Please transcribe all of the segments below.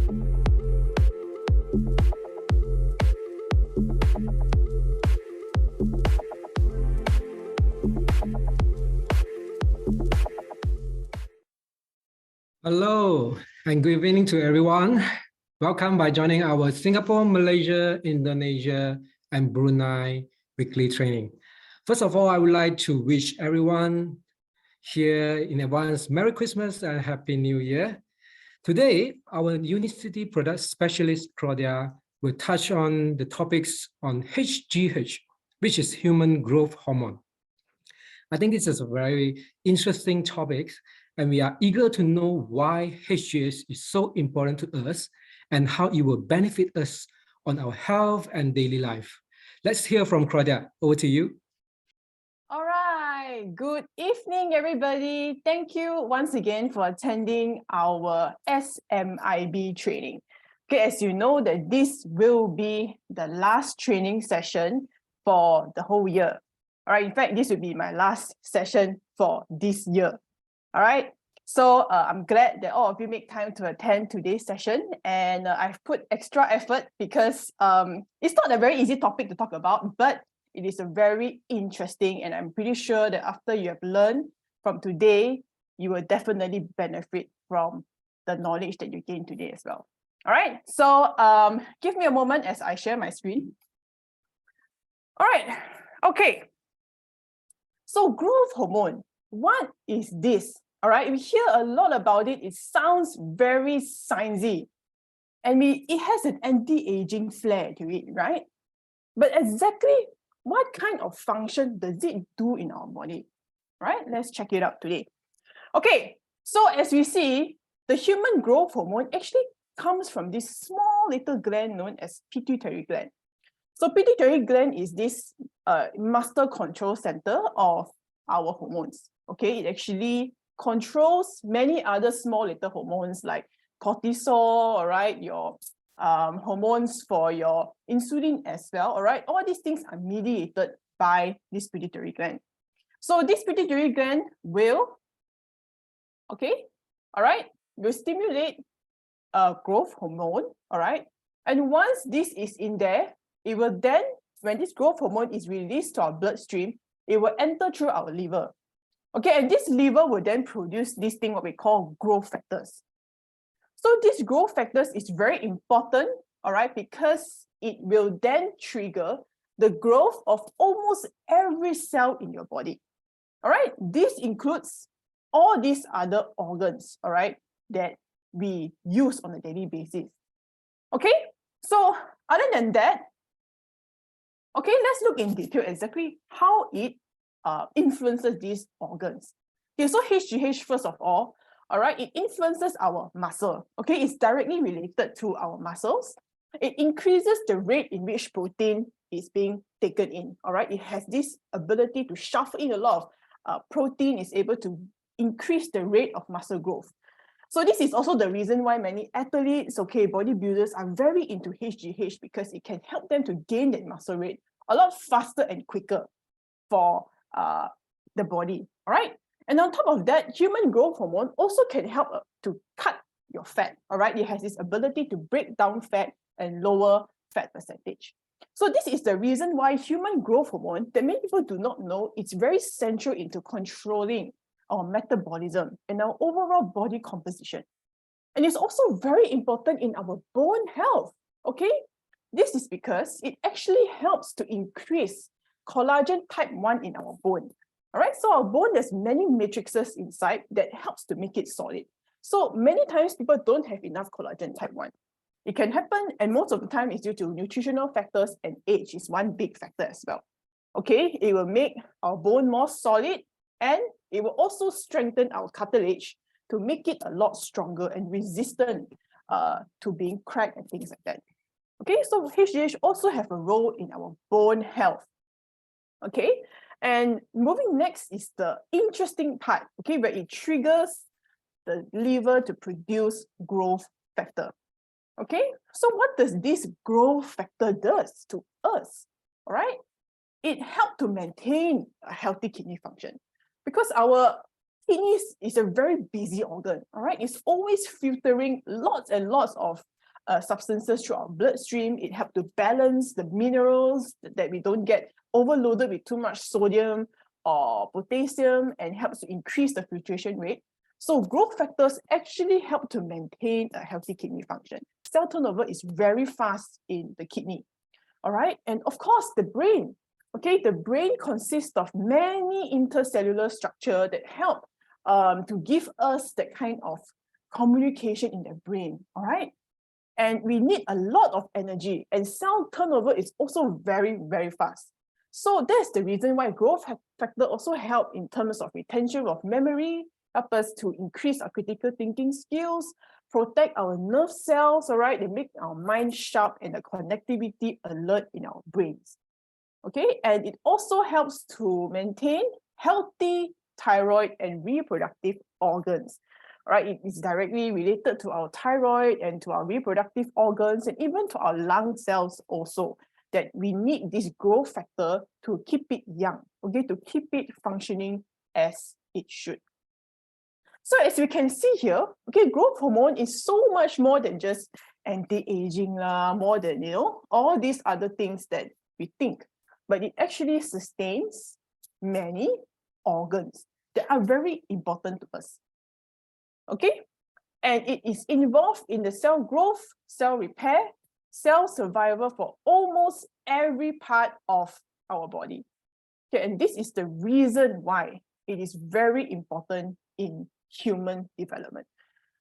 Hello and good evening to everyone. Welcome by joining our Singapore, Malaysia, Indonesia, and Brunei weekly training. First of all, I would like to wish everyone here in advance Merry Christmas and Happy New Year. Today, our Unicity product specialist, Claudia, will touch on the topics on HGH, which is human growth hormone. I think this is a very interesting topic, and we are eager to know why HGH is so important to us and how it will benefit us on our health and daily life. Let's hear from Claudia. Over to you. All right. Good evening, everybody. Thank you once again for attending our SMIB training. Okay, as you know that this will be the last training session for the whole year. All right. In fact, this will be my last session for this year. All right. So I'm glad that all of you make time to attend today's session, and I've put extra effort because it's not a very easy topic to talk about, but it is a very interesting, and I'm pretty sure that after you have learned from today, you will definitely benefit from the knowledge that you gain today as well. All right. So give me a moment as I share my screen. All right. Okay. So growth hormone, what is this? All right, we hear a lot about it. It sounds very sciencey, and it has an anti-aging flair to it, right? But exactly what kind of function does it do in our body? Right? Let's check it out today. Okay, so as we see, the human growth hormone actually comes from this small little gland known as pituitary gland. So pituitary gland is this master control center of our hormones. Okay, it actually controls many other small little hormones like cortisol, all right, your hormones for your insulin as well, all right. All these things are mediated by this pituitary gland. So this pituitary gland will, okay, all right, will stimulate growth hormone, all right. And once this is in there, it will then, when this growth hormone is released to our bloodstream, it will enter through our liver. Okay, and this liver will then produce this thing what we call growth factors. So these growth factors is very important, all right, because it will then trigger the growth of almost every cell in your body. All right, this includes all these other organs, all right, that we use on a daily basis. Okay, so other than that, okay, let's look in detail exactly how it influences these organs. Okay, so HGH, first of all right, it influences our muscle. Okay, it's directly related to our muscles. It increases the rate in which protein is being taken in. All right, it has this ability to shuffle in a lot of protein, is able to increase the rate of muscle growth. So this is also the reason why many athletes, okay, bodybuilders are very into HGH, because it can help them to gain that muscle rate a lot faster and quicker for the body, all right? And on top of that, human growth hormone also can help to cut your fat, all right? It has this ability to break down fat and lower fat percentage. So this is the reason why human growth hormone, that many people do not know, it's very central into controlling our metabolism and our overall body composition. And it's also very important in our bone health, okay? This is because it actually helps to increase collagen type 1 in our bone. All right, so our bone, there's many matrices inside that helps to make it solid. So many times people don't have enough collagen type 1. It can happen, and most of the time it's due to nutritional factors, and age is one big factor as well. Okay, it will make our bone more solid, and it will also strengthen our cartilage to make it a lot stronger and resistant to being cracked and things like that. Okay, so HGH also have a role in our bone health. Okay, and moving next is the interesting part, okay, where it triggers the liver to produce growth factor. Okay, so what does this growth factor does to us? All right, it helps to maintain a healthy kidney function, because our kidneys is a very busy organ. All right, it's always filtering lots and lots of substances through our bloodstream. It helps to balance the minerals that we don't get overloaded with too much sodium or potassium, and helps to increase the filtration rate. So growth factors actually help to maintain a healthy kidney function. Cell turnover is very fast in the kidney. All right. And of course, the brain. Okay, the brain consists of many intercellular structure that help to give us that kind of communication in the brain. All right. And we need a lot of energy, and cell turnover is also very, very fast. So that's the reason why growth factor also help in terms of retention of memory, help us to increase our critical thinking skills, protect our nerve cells, all right? They make our mind sharp and the connectivity alert in our brains. Okay, and it also helps to maintain healthy thyroid and reproductive organs. Right, it is directly related to our thyroid and to our reproductive organs, and even to our lung cells also, that we need this growth factor to keep it young, okay, to keep it functioning as it should. So as we can see here, okay, growth hormone is so much more than just anti-aging, more than, all these other things that we think, but it actually sustains many organs that are very important to us. Okay, and it is involved in the cell growth, cell repair, cell survival for almost every part of our body. Okay, and this is the reason why it is very important in human development.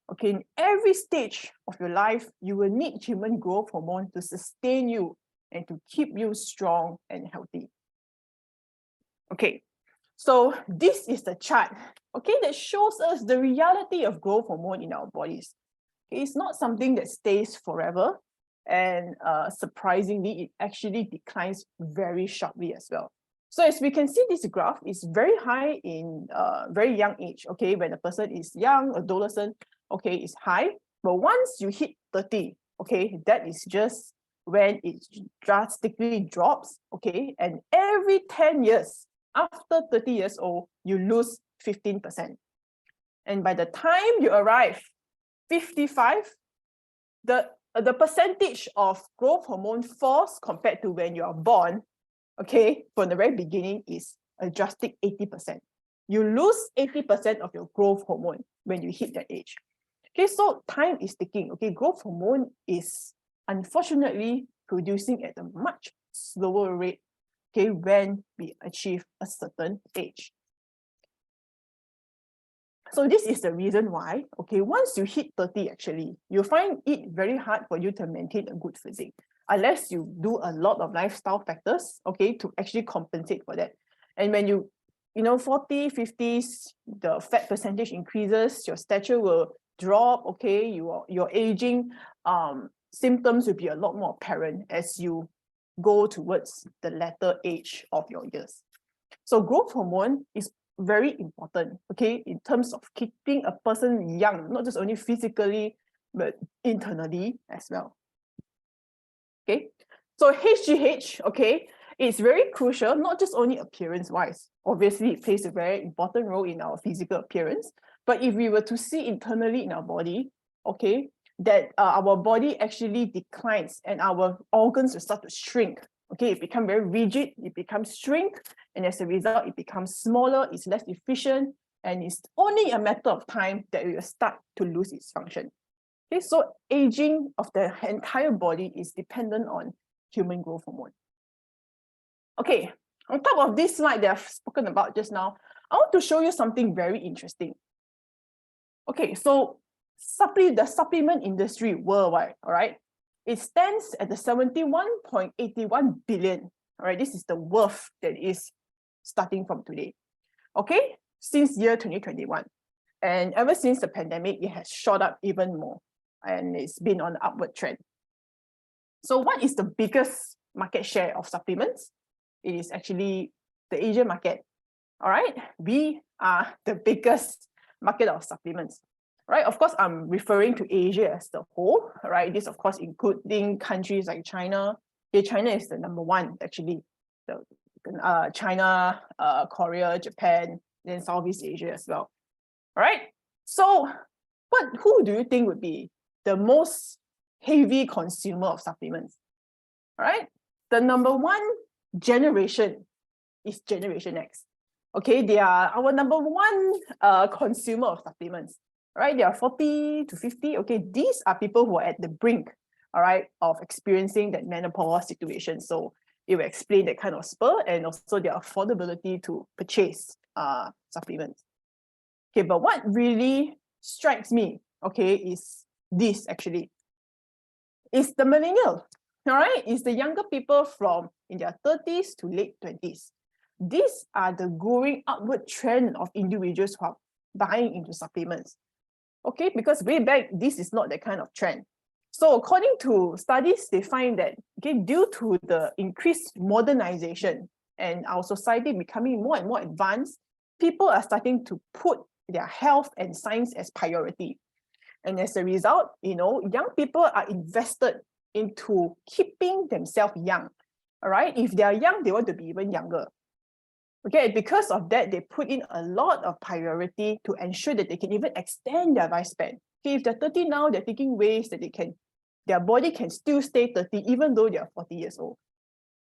Okay, in every stage of your life, you will need human growth hormone to sustain you and to keep you strong and healthy. Okay, so this is the chart, okay, that shows us the reality of growth hormone in our bodies. Okay, it's not something that stays forever, and surprisingly, it actually declines very sharply as well. So as we can see, this graph is very high in very young age. Okay, when a person is young, adolescent, okay, it's high. But once you hit 30, okay, that is just when it drastically drops. Okay, and every 10 years, after 30 years old, you lose 15%. And by the time you arrive 55, the percentage of growth hormone falls compared to when you are born, okay, from the very beginning, is a drastic 80%. You lose 80% of your growth hormone when you hit that age. Okay, so time is ticking. Okay, growth hormone is unfortunately producing at a much slower rate, okay, when we achieve a certain age. So this is the reason why, okay, once you hit 30, actually, you find it very hard for you to maintain a good physique, unless you do a lot of lifestyle factors, okay, to actually compensate for that. And when you 40, 50s, the fat percentage increases, your stature will drop, okay, your aging symptoms will be a lot more apparent as you go towards the latter age of your years. So growth hormone is very important, okay, in terms of keeping a person young, not just only physically, but internally as well. Okay, so HGH, okay, is very crucial, not just only appearance-wise. Obviously, it plays a very important role in our physical appearance. But if we were to see internally in our body, okay, that our body actually declines and our organs will start to shrink. Okay, it becomes very rigid, it becomes shrink, and as a result, it becomes smaller, it's less efficient, and it's only a matter of time that it will start to lose its function. Okay, so aging of the entire body is dependent on human growth hormone. Okay, on top of this slide that I've spoken about just now, I want to show you something very interesting. Okay, so the supplement industry worldwide, all right, it stands at the 71.81 billion. All right, this is the worth that is starting from today. Okay, since year 2021. And ever since the pandemic, it has shot up even more, and it's been on an upward trend. So what is the biggest market share of supplements? It is actually the Asian market. All right, we are the biggest market of supplements. Right, of course, I'm referring to Asia as the whole, right? This, of course, including countries like China. Okay, China is the number one, actually. China, Korea, Japan, then Southeast Asia as well. All right, so who do you think would be the most heavy consumer of supplements. All right. The number one generation is Generation X. Okay, they are our number one consumer of supplements. Right, they are 40 to 50. Okay, these are people who are at the brink, all right, of experiencing that menopause situation. So it will explain that kind of spur and also their affordability to purchase supplements. Okay, but what really strikes me, okay, is this actually. It's the millennial, all right? It's the younger people from in their 30s to late 20s. These are the growing upward trend of individuals who are buying into supplements. Okay, because way back, this is not that kind of trend. So according to studies, they find that, okay, due to the increased modernization and our society becoming more and more advanced, people are starting to put their health and science as priority. And as a result, young people are invested into keeping themselves young. All right, if they are young, they want to be even younger. Okay, because of that, they put in a lot of priority to ensure that they can even extend their lifespan. Okay, if they're 30 now, they're taking ways that their body can still stay 30 even though they're 40 years old.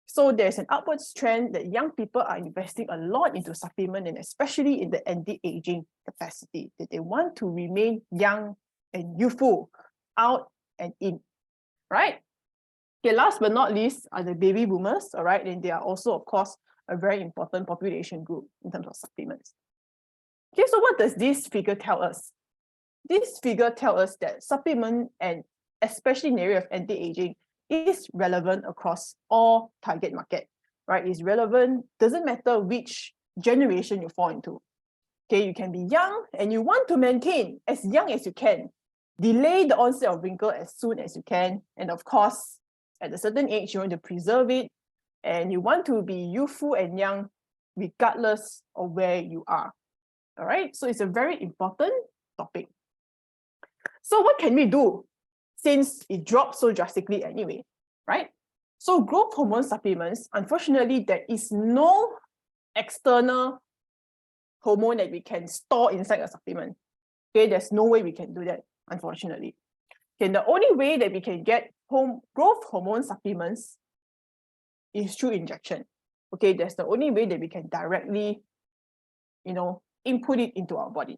So there's an upwards trend that young people are investing a lot into supplement and especially in the anti-aging capacity, that they want to remain young and youthful, out and in, right? Okay, last but not least are the baby boomers, all right? And they are also, of course, a very important population group in terms of supplements. Okay, so what does this figure tell us? This figure tells us that supplement, and especially in the area of anti-aging, is relevant across all target market, right? It's relevant, doesn't matter which generation you fall into. Okay, you can be young and you want to maintain as young as you can, delay the onset of wrinkle as soon as you can, and of course, at a certain age, you want to preserve it, and you want to be youthful and young regardless of where you are. All right, so it's a very important topic. So what can we do since it dropped so drastically anyway, right? So growth hormone supplements, unfortunately, there is no external hormone that we can store inside a supplement. Okay, there's no way we can do that, unfortunately. Okay, the only way that we can get growth hormone supplements is through injection. Okay, that's the only way that we can directly, input it into our body.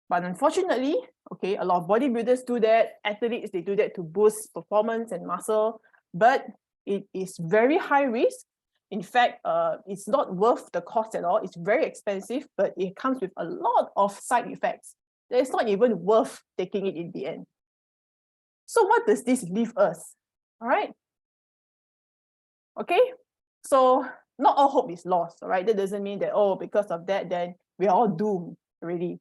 But unfortunately, okay, a lot of bodybuilders do that, athletes, they do that to boost performance and muscle, but it is very high risk. In fact, it's not worth the cost at all. It's very expensive, but it comes with a lot of side effects. It's not even worth taking it in the end. So what does this leave us? All right. Okay, so not all hope is lost, all right? That doesn't mean that, because of that, then we are all doomed already.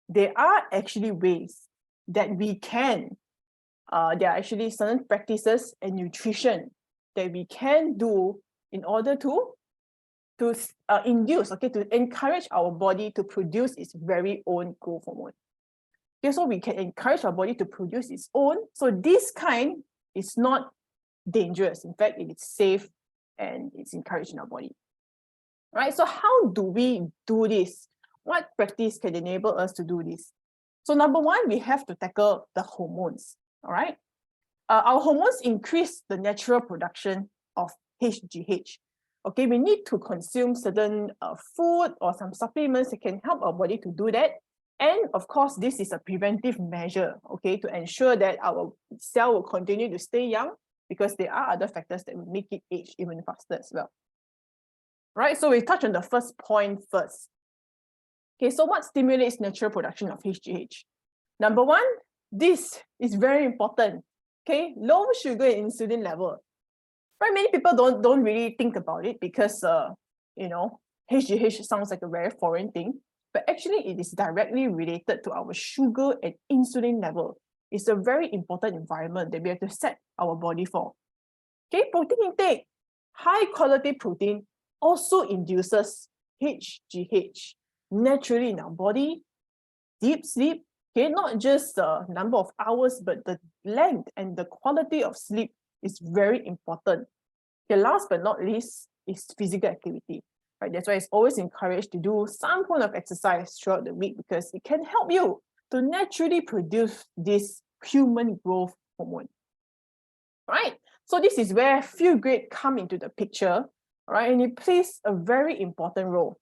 There are actually ways that we can, there are actually certain practices and nutrition that we can do in order to induce, okay, to encourage our body to produce its very own growth hormone. Okay, so we can encourage our body to produce its own. So this kind is not dangerous. In fact, it is safe and it's encouraged in our body. Right? So how do we do this? What practice can enable us to do this? So number one, we have to tackle the hormones. All right. Our hormones increase the natural production of HGH. Okay, we need to consume certain food or some supplements that can help our body to do that. And of course, this is a preventive measure, okay, to ensure that our cell will continue to stay young, because there are other factors that will make it age even faster as well. Right, so we touch on the first point first. Okay, so what stimulates natural production of HGH? Number one, this is very important. Okay, low sugar and insulin level. Right, many people don't really think about it because HGH sounds like a very foreign thing, but actually it is directly related to our sugar and insulin level. It's a very important environment that we have to set our body for. Okay, protein intake. High quality protein also induces HGH naturally in our body. Deep sleep, okay, not just the number of hours, but the length and the quality of sleep is very important. Okay, last but not least is physical activity. Right, that's why it's always encouraged to do some form of exercise throughout the week, because it can help you to naturally produce this human growth hormone. Right? So this is where feel great come into the picture, right? And it plays a very important role.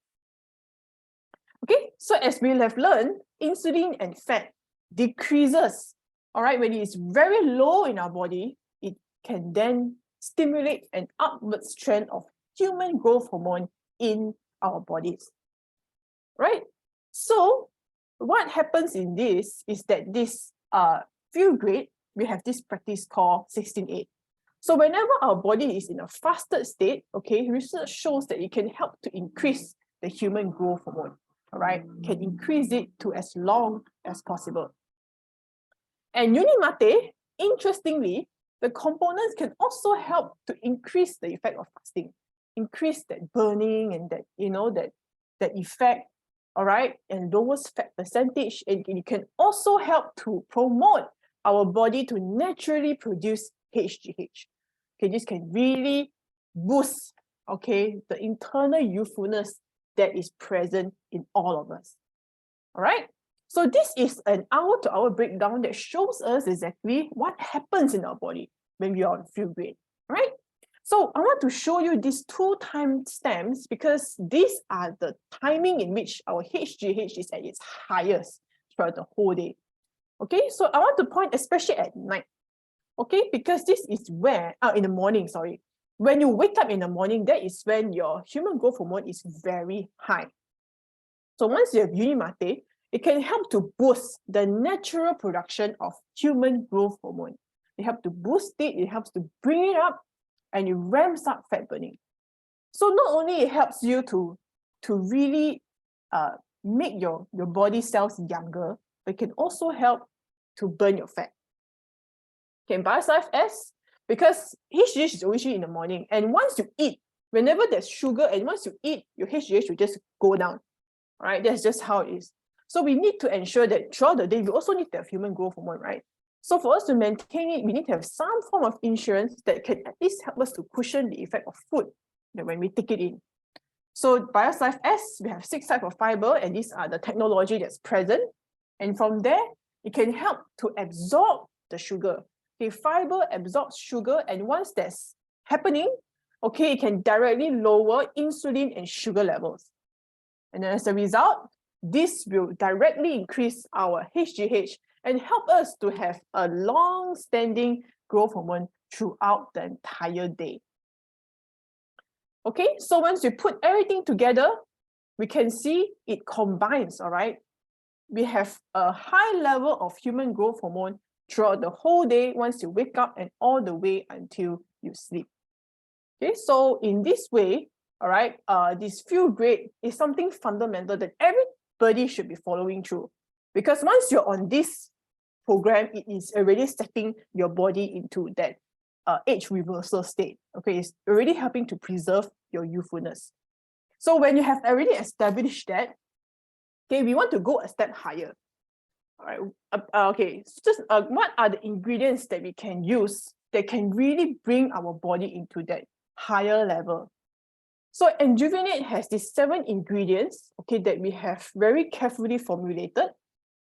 Okay, so as we have learned, insulin and fat decreases, all right, when it is very low in our body, it can then stimulate an upward trend of human growth hormone in our bodies, right? So what happens in this is that this feel great, we have this practice called 16-8. So whenever our body is in a fasted state, okay, research shows that it can help to increase the human growth hormone, all right, can increase it to as long as possible. And Unimate, interestingly, the components can also help to increase the effect of fasting, increase that burning and that, that effect, all right, and lowers fat percentage. And it can also help to promote our body to naturally produce HGH. Okay, this can really boost, okay, the internal youthfulness that is present in all of us. All right. So this is an hour-to-hour breakdown that shows us exactly what happens in our body when we are on feel great, right? So I want to show you these 2 time stamps because these are the timing in which our HGH is at its highest throughout the whole day. Okay, so I want to point especially at night. Okay, because this is where, in the morning, sorry. When you wake up in the morning, that is when your human growth hormone is very high. So once you have Unimate, it can help to boost the natural production of human growth hormone. It helps to boost it, it helps to bring it up, and it ramps up fat burning. So not only it helps you to really make your body cells younger, but it can also help to burn your fat. Okay, bioslife S, because HGH is always in the morning, and once you eat, whenever there's sugar, and once you eat, your HGH will just go down. All right, that's just how it is. So we need to ensure that throughout the day, we also need to have human growth hormone, right? So for us to maintain it, we need to have some form of insurance that can at least help us to cushion the effect of food when we take it in. So bioslife S, we have 6 types of fiber, and these are the technology that's present. And from there, it can help to absorb the sugar. Okay, fiber absorbs sugar, and once that's happening, okay, it can directly lower insulin and sugar levels. And as a result, this will directly increase our HGH and help us to have a long-standing growth hormone throughout the entire day. Okay, so once we put everything together, we can see it combines, all right? We have a high level of human growth hormone throughout the whole day once you wake up and all the way until you sleep. Okay, so in this way, all right, this feel great is something fundamental that everybody should be following through. Because once you're on this program, it is already setting your body into that age reversal state. Okay, it's already helping to preserve your youthfulness. So when you have already established that, okay, we want to go a step higher. All right, okay, so just what are the ingredients that we can use that can really bring our body into that higher level? So Enjuvenate has these 7 ingredients, okay, that we have very carefully formulated,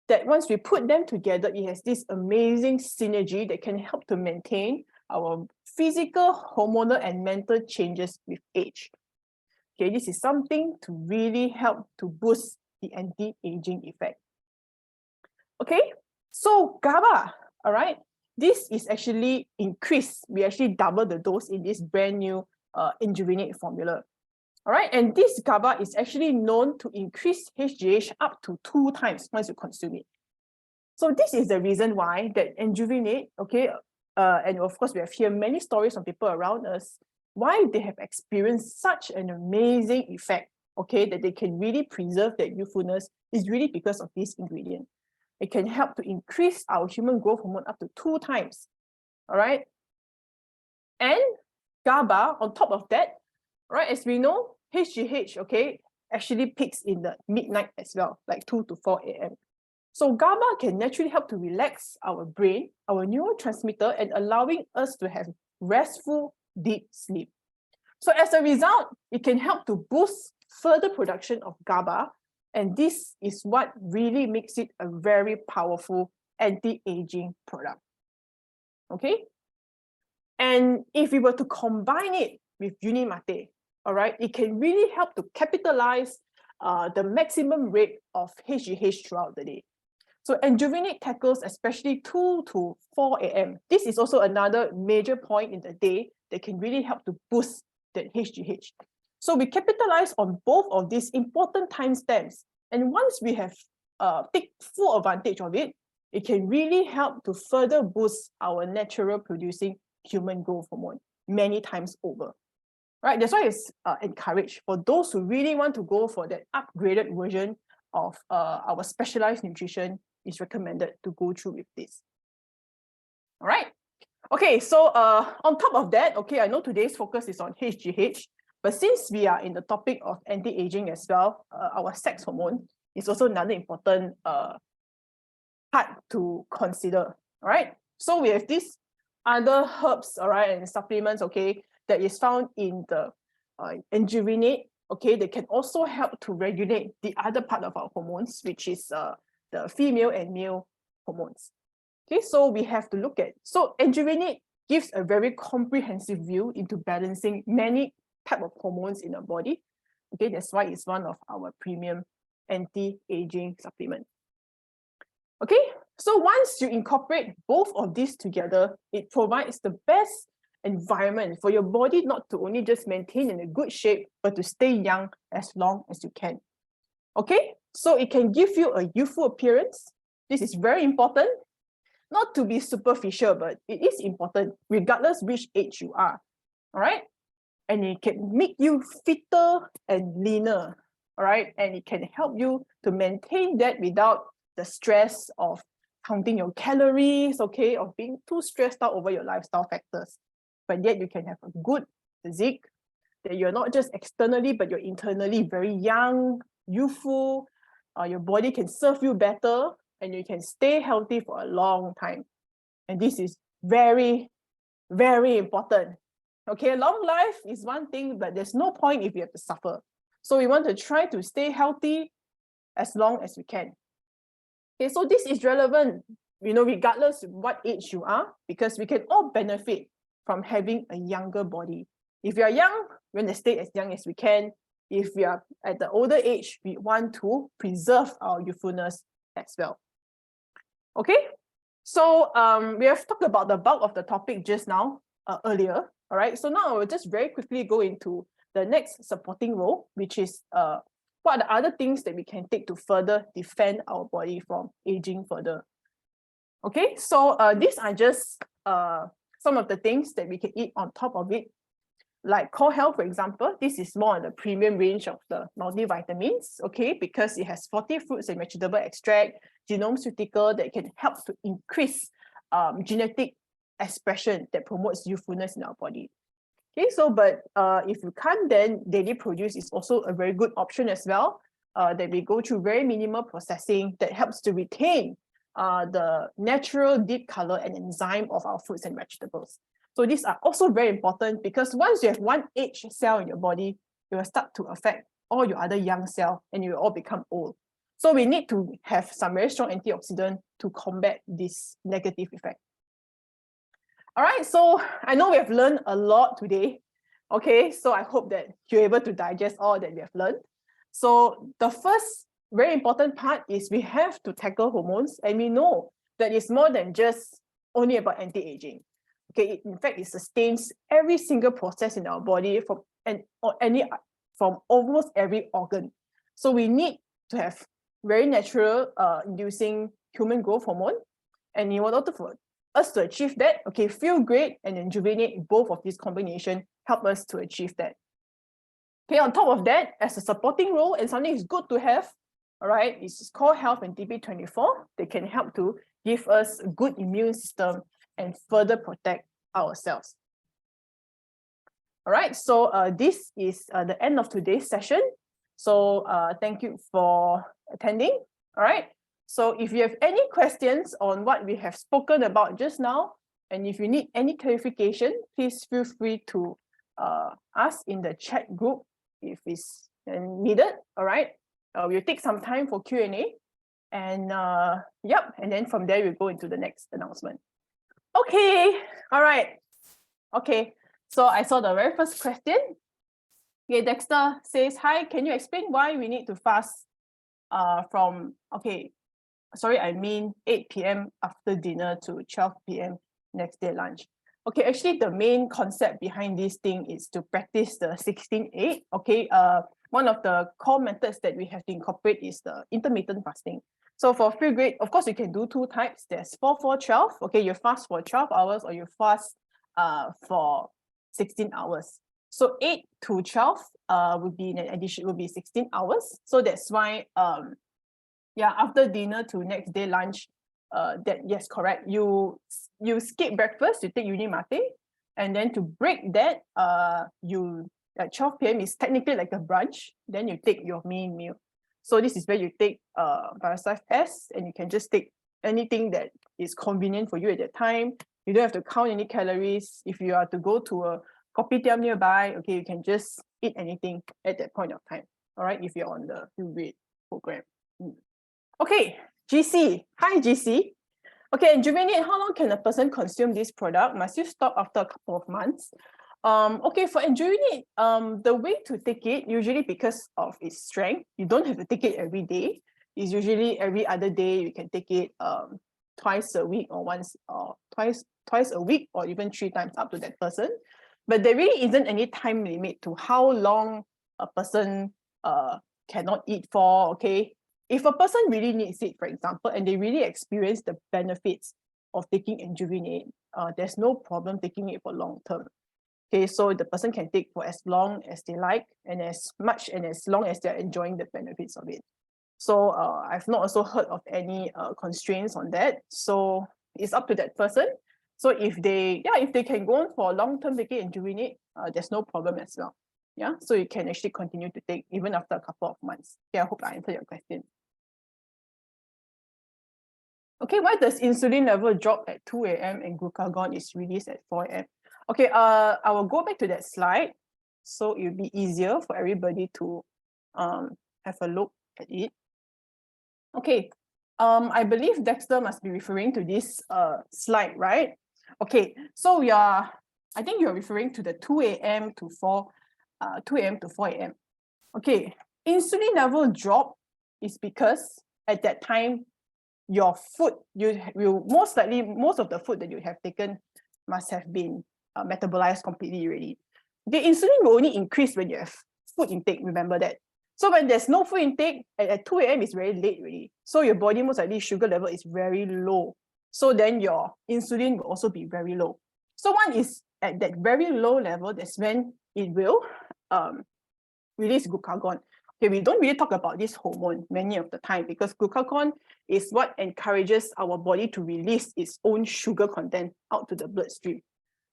that once we put them together, it has this amazing synergy that can help to maintain our physical, hormonal, and mental changes with age. Okay, this is something to really help to boost the anti-aging effect. Okay, so GABA, all right, this is actually increased. We actually double the dose in this brand new Enjuvenate formula. All right, and this GABA is actually known to increase HGH up to 2 times once you consume it. So this is the reason why that Enjuvenate, okay, and of course we have heard many stories from people around us, why they have experienced such an amazing effect, okay, that they can really preserve their youthfulness is really because of this ingredient. It can help to increase our human growth hormone up to 2 times, all right? And GABA, on top of that, right, as we know, HGH, okay, actually peaks in the midnight as well, like 2 to 4 a.m. So GABA can naturally help to relax our brain, our neurotransmitter, and allowing us to have restful, deep sleep. So as a result, it can help to boost further production of GABA, and this is what really makes it a very powerful anti-aging product. Okay. And if we were to combine it with Unimate, all right, it can really help to capitalize the maximum rate of HGH throughout the day. So Enjuvenate tackles especially 2 to 4 a.m. This is also another major point in the day that can really help to boost that HGH. So we capitalize on both of these important timestamps. And once we have take full advantage of it, it can really help to further boost our natural producing human growth hormone many times over. Right? That's why it's encouraged for those who really want to go for that upgraded version of our specialized nutrition. Is recommended to go through with this. All right. Okay, so on top of that, okay, I know today's focus is on HGH, but since we are in the topic of anti-aging as well, our sex hormone is also another important part to consider. All right. So we have these other herbs, all right, and supplements, okay, that is found in the Enjuvenate, okay, they can also help to regulate the other part of our hormones, which is the female and male hormones. Okay, so we have to look at, so Enjuvenate gives a very comprehensive view into balancing many type of hormones in our body. Okay, that's why it's one of our premium anti-aging supplement. Okay, so once you incorporate both of these together, it provides the best environment for your body not to only just maintain in a good shape, but to stay young as long as you can. Okay, so it can give you a youthful appearance. This is very important, not to be superficial, but it is important regardless which age you are. All right, and it can make you fitter and leaner. All right, and it can help you to maintain that without the stress of counting your calories, okay, of being too stressed out over your lifestyle factors. But yet you can have a good physique, that you're not just externally, but you're internally very young, youthful, your body can serve you better, and you can stay healthy for a long time. And this is very, very important. Okay, long life is one thing, but there's no point if you have to suffer. So we want to try to stay healthy as long as we can. Okay, so this is relevant, you know, regardless of what age you are, because we can all benefit from having a younger body. If you are young, we want to stay as young as we can. If we are at the older age, we want to preserve our youthfulness as well. Okay, so we have talked about the bulk of the topic just now, earlier. All right, so now I will just very quickly go into the next supporting role, which is what are the other things that we can take to further defend our body from aging further. Okay, so these are just some of the things that we can eat on top of it. Like Core Health, for example, this is more on the premium range of the multivitamins, okay, because it has 40 fruits and vegetable extract, genome-ceutical that can help to increase genetic expression that promotes youthfulness in our body. Okay, so but if you can't, then daily produce is also a very good option as well, that we go through very minimal processing that helps to retain the natural deep color and enzyme of our fruits and vegetables. So these are also very important because once you have one aged cell in your body, it will start to affect all your other young cells and you will all become old. So we need to have some very strong antioxidant to combat this negative effect. All right, so I know we have learned a lot today. Okay, so I hope that you're able to digest all that we have learned. So the first very important part is we have to tackle hormones, and we know that it's more than just only about anti-aging. Okay, in fact, it sustains every single process in our body from almost every organ. So we need to have very natural inducing human growth hormone. And in order for us to achieve that, okay, Feel Great and Enjuvenate, both of these combination help us to achieve that. Okay, on top of that, as a supporting role and something is good to have, all right, it's Core Health and DP24. They can help to give us a good immune system and further protect ourselves. All right, so this is the end of today's session. So thank you for attending. All right, so if you have any questions on what we have spoken about just now, and if you need any clarification, please feel free to ask in the chat group if it's needed. All right, we'll take some time for Q&A, and yep, and then from there we'll go into the next announcement. Okay, all right. Okay, so I saw the very first question. Okay, Dexter says, hi, can you explain why we need to fast from, okay, sorry, I mean 8 p.m. after dinner to 12 p.m. next day lunch. Okay, actually the main concept behind this thing is to practice the 16-8. Okay, one of the core methods that we have to incorporate is the intermittent fasting. So for feel great, of course, you can do two types. There's 4-4-12. Okay, you fast for 12 hours or you fast for 16 hours. So 8 to 12 would be in addition, would be 16 hours. So that's why yeah, after dinner to next day lunch, that yes, correct. You skip breakfast, you take uni mate, and then to break that, you at 12 p.m. is technically like a brunch. Then you take your main meal. So this is where you take Parasite S, and you can just take anything that is convenient for you at that time. You don't have to count any calories. If you are to go to a kopitiam nearby, okay, you can just eat anything at that point of time. All right, if you're on the Feel Great program. Okay, GC. Hi, GC. Okay, and Juvenate, how long can a person consume this product? Must you stop after a couple of months? Okay, for Enjuvenate, the way to take it, usually because of its strength, you don't have to take it every day. It's usually every other day. You can take it twice a week or once or twice a week or even 3 times, up to that person. But there really isn't any time limit to how long a person cannot eat for. Okay, if a person really needs it, for example, and they really experience the benefits of taking Enjuvenate, there's no problem taking it for long term. Okay, so the person can take for as long as they like and as much and as long as they're enjoying the benefits of it. So I've not also heard of any constraints on that. So it's up to that person. So if they can go on for long term taking Enjuvenate, there's no problem as well. Yeah, so you can actually continue to take even after a couple of months. Yeah, I hope I answered your question. Okay, why does insulin level drop at 2 a.m. and glucagon is released at 4 a.m.? Okay, I will go back to that slide so it will be easier for everybody to have a look at it. Okay, I believe Dexter must be referring to this slide, right? Okay, so I think you're referring to the 2 a.m. to 4 a.m. Okay, insulin level drop is because at that time your food, you will most likely, most of the food that you have taken must have been metabolized completely already. The insulin will only increase when you have food intake, remember that. So when there's no food intake, at 2 a.m. it's very late already. So your body most likely sugar level is very low. So then your insulin will also be very low. So one is at that very low level, that's when it will release glucagon. Okay, we don't really talk about this hormone many of the time because glucagon is what encourages our body to release its own sugar content out to the bloodstream.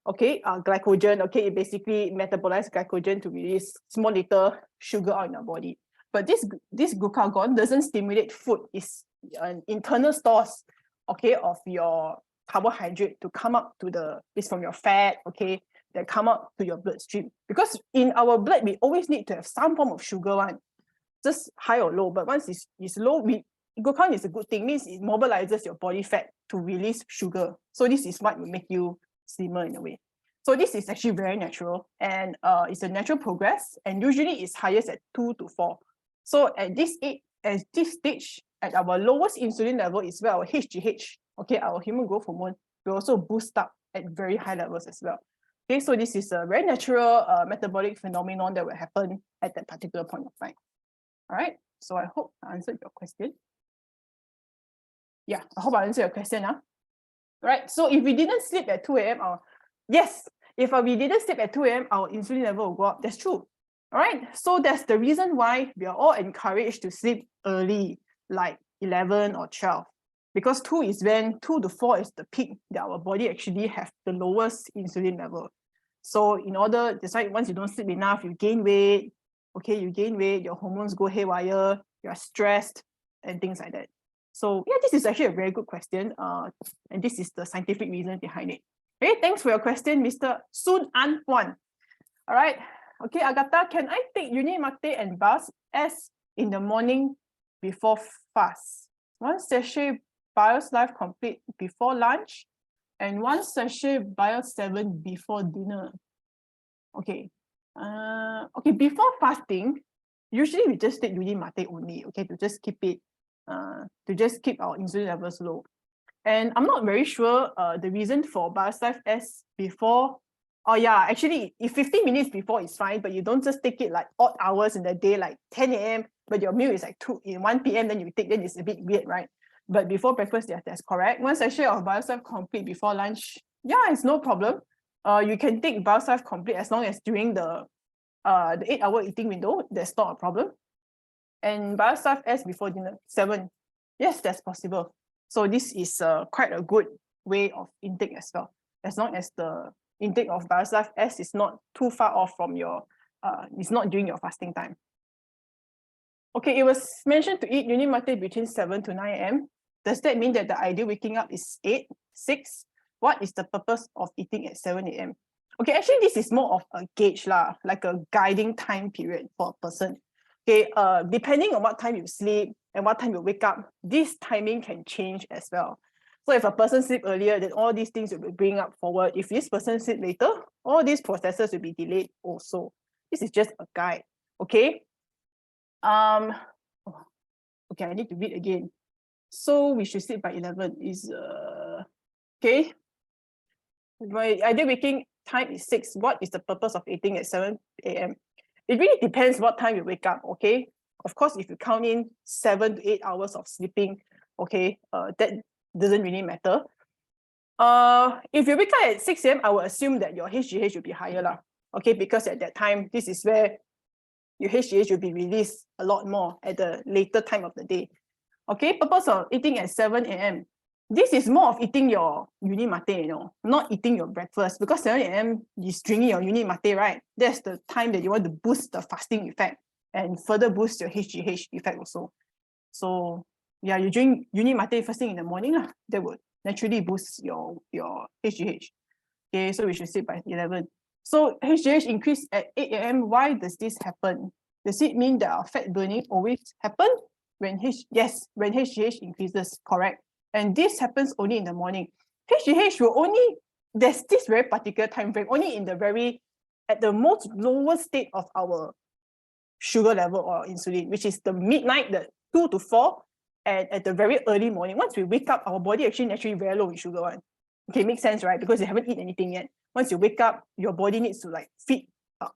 Okay, glycogen, okay, it basically metabolizes glycogen to release small little sugar out in our body. But this glucagon doesn't stimulate food. It's an internal stores, okay, of your carbohydrate to come up to it's from your fat, okay, that come up to your bloodstream. Because in our blood, we always need to have some form of sugar one, just high or low. But once it's low, glucagon is a good thing, means it mobilizes your body fat to release sugar. So this is what will make you slimmer in a way. So this is actually very natural and it's a natural progress, and usually it's highest at 2 to 4. So at this stage, at our lowest insulin level is where our HGH, okay, our human growth hormone, will also boost up at very high levels as well. Okay, so this is a very natural metabolic phenomenon that will happen at that particular point of time. All right, so I hope I answered your question. Yeah, I hope I answered your question. Right, so if we didn't sleep at 2 a.m., yes, if we didn't sleep at 2 a.m., our insulin level will go up. That's true. All right, so that's the reason why we are all encouraged to sleep early, like 11 or 12, because 2 to 4 is the peak that our body actually have the lowest insulin level. So that's why once you don't sleep enough, you gain weight. Okay, you gain weight, your hormones go haywire, you're stressed, and things like that. So yeah, this is actually a very good question. And this is the scientific reason behind it. Okay, thanks for your question, Mr. Sun An Huan. All right. Okay, Agatha, can I take uni mate and bus as in the morning before fast? 1 sachet BioLife complete before lunch. and 1 sachet bio 7 before dinner. Okay. Okay, before fasting, usually we just take uni mate only, okay, to just keep it, to just keep our insulin levels low. And I'm not very sure the reason for Bioslife S before. Oh yeah, actually, if 15 minutes before is fine, but you don't just take it like odd hours in the day, like 10 a.m., but your meal is like 1 p.m., then you take, then it's a bit weird, right? But before breakfast, yeah, that's correct. 1 sachet of Bioslife Complete before lunch, yeah, it's no problem. You can take Bioslife Complete as long as during the 8-hour eating window, that's not a problem. And Bioslife S before dinner, 7. Yes, that's possible. So this is quite a good way of intake as well, as long as the intake of Bioslife S is not too far off from your, it's not during your fasting time. Okay, it was mentioned to eat uni mate between 7 to 9 a.m. Does that mean that the ideal waking up is 8, 6? What is the purpose of eating at 7 a.m.? Okay, actually, this is more of a gauge lah, like a guiding time period for a person. Okay, depending on what time you sleep and what time you wake up, this timing can change as well. So if a person sleep earlier, then all these things will be bring up forward. If this person sleep later, all these processes will be delayed also. This is just a guide, okay? Okay, I need to read again. So we should sleep by 11 is, okay. My ideal waking time is 6. What is the purpose of eating at 7 a.m.? It really depends what time you wake up, okay? Of course, if you count in 7 to 8 hours of sleeping, okay, that doesn't really matter. If you wake up at 6 a.m., I will assume that your HGH will be higher lah, okay? Because at that time, this is where your HGH will be released a lot more at the later time of the day. Okay, purpose of eating at 7 a.m. This is more of eating your uni mate, you know, not eating your breakfast, because 7 a.m. is drinking your uni mate, right? That's the time that you want to boost the fasting effect and further boost your HGH effect also. So yeah, you drink uni mate first thing in the morning, that would naturally boost your HGH. Okay, so we should sleep by 11. So HGH increase at 8 a.m. Why does this happen? Does it mean that our fat burning always happen? When when HGH increases, correct. And this happens only in the morning. HGH will only, there's this very particular time frame, only in the very, at the most lowest state of our sugar level or insulin, which is the midnight, the 2 to 4, and at the very early morning. Once we wake up, our body actually naturally very low in sugar one. Okay, makes sense, right? Because you haven't eaten anything yet. Once you wake up, your body needs to like feed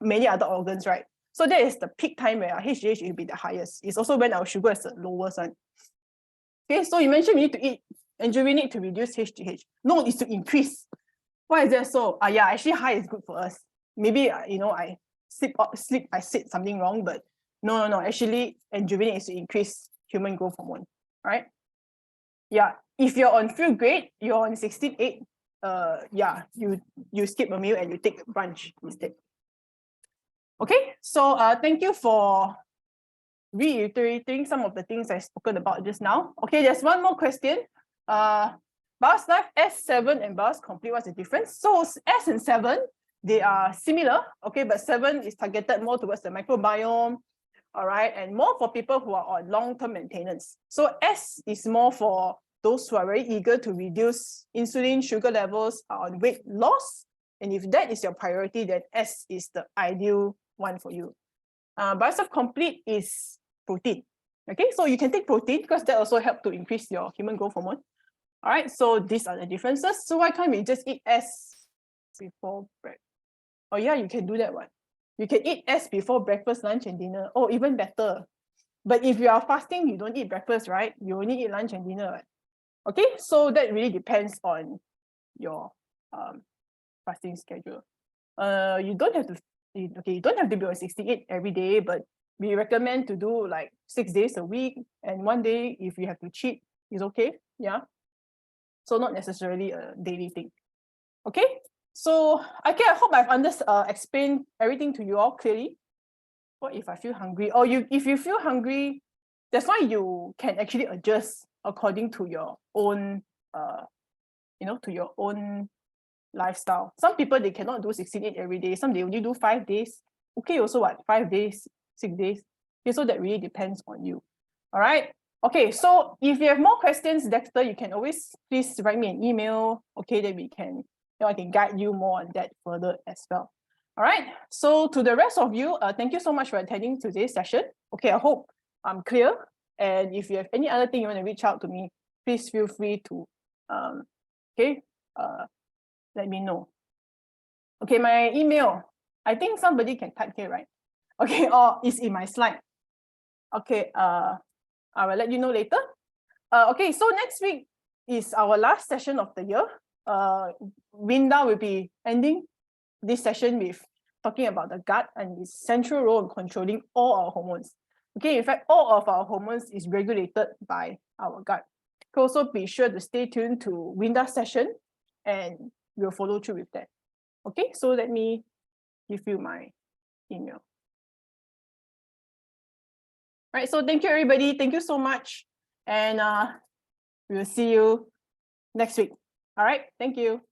many other organs, right? So that is the peak time where our HGH will be the highest. It's also when our sugar is the lowest one. Okay, so you mentioned we need to eat, and do we need to reduce HGH? No, it's to increase. Why is that so? Yeah, actually high is good for us. Maybe, you know, I said something wrong, but no, actually Enjuvenate is to increase human growth hormone, right? Yeah, if you're on feel great, you're on 16.8, yeah, you skip a meal and you take brunch instead. Okay, so thank you for reiterating some of the things I've spoken about just now. Okay, there's one more question. Bioslife S7 and Bios Complete, what's the difference? So S and 7, they are similar, okay, but 7 is targeted more towards the microbiome, all right, and more for people who are on long-term maintenance. So S is more for those who are very eager to reduce insulin sugar levels, on weight loss. And if that is your priority, then S is the ideal one for you. Bioslife Complete is protein. Okay, so you can take protein because that also helps to increase your human growth hormone. All right, so these are the differences. So why can't we just eat S before breakfast? Oh yeah, you can do that one. You can eat S before breakfast, lunch, and dinner. Oh, even better. But if you are fasting, you don't eat breakfast, right? You only eat lunch and dinner, right? Okay, so that really depends on your fasting schedule. You don't have to, you don't have to be on 68 every day, but we recommend to do like 6 days a week, and 1 day if you have to cheat is okay. Yeah. So not necessarily a daily thing. Okay. So I hope I've explained everything to you all clearly. What if I feel hungry? Or if you feel hungry, that's why you can actually adjust according to your own, to your own lifestyle. Some people, they cannot do 16.8 every day. Some they only do 5 days. Okay, also what? 5 days, 6 days. Okay, so that really depends on you. All right. Okay, so if you have more questions, Dexter, you can always please write me an email. Okay, then I can guide you more on that further as well. All right. So to the rest of you, thank you so much for attending today's session. Okay, I hope I'm clear. And if you have any other thing you want to reach out to me, please feel free to let me know. Okay, my email. I think somebody can type here, right? Okay, or it's in my slide. Okay, I will let you know later. Okay, so next week is our last session of the year. Winda will be ending this session with talking about the gut and its central role in controlling all our hormones. Okay, in fact, all of our hormones is regulated by our gut. Also, be sure to stay tuned to Winda's session and we'll follow through with that. Okay, so let me give you my email. All right, so thank you, everybody. Thank you so much. And we'll see you next week. All right, thank you.